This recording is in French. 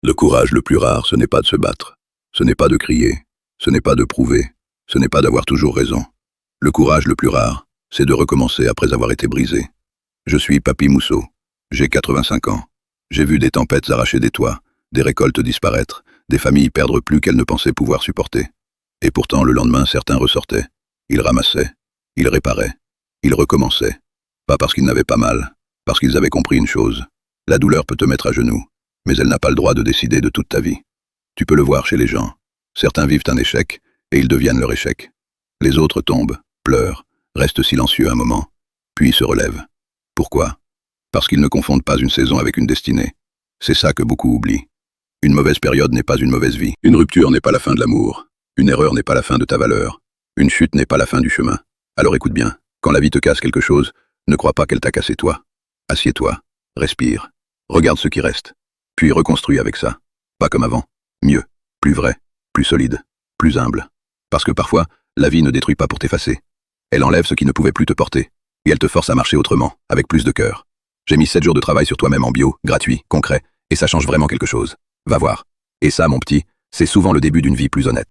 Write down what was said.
Le courage le plus rare, ce n'est pas de se battre, ce n'est pas de crier, ce n'est pas de prouver, ce n'est pas d'avoir toujours raison. Le courage le plus rare, c'est de recommencer après avoir été brisé. Je suis Papy Mousseau, j'ai 85 ans. J'ai vu des tempêtes arracher des toits, des récoltes disparaître, des familles perdre plus qu'elles ne pensaient pouvoir supporter. Et pourtant, le lendemain, certains ressortaient. Ils ramassaient, ils réparaient, ils recommençaient. Pas parce qu'ils n'avaient pas mal, parce qu'ils avaient compris une chose. La douleur peut te mettre à genoux, mais elle n'a pas le droit de décider de toute ta vie. Tu peux le voir chez les gens. Certains vivent un échec, et ils deviennent leur échec. Les autres tombent, pleurent, restent silencieux un moment, puis se relèvent. Pourquoi? Parce qu'ils ne confondent pas une saison avec une destinée. C'est ça que beaucoup oublient. Une mauvaise période n'est pas une mauvaise vie. Une rupture n'est pas la fin de l'amour. Une erreur n'est pas la fin de ta valeur. Une chute n'est pas la fin du chemin. Alors écoute bien, quand la vie te casse quelque chose, ne crois pas qu'elle t'a cassé toi. Assieds-toi, respire, regarde ce qui reste, puis reconstruis avec ça. Pas comme avant, mieux, plus vrai, plus solide, plus humble. Parce que parfois, la vie ne détruit pas pour t'effacer. Elle enlève ce qui ne pouvait plus te porter, et elle te force à marcher autrement, avec plus de cœur. J'ai mis 7 jours de travail sur toi-même en bio, gratuit, concret, et ça change vraiment quelque chose. Va voir. Et ça, mon petit, c'est souvent le début d'une vie plus honnête.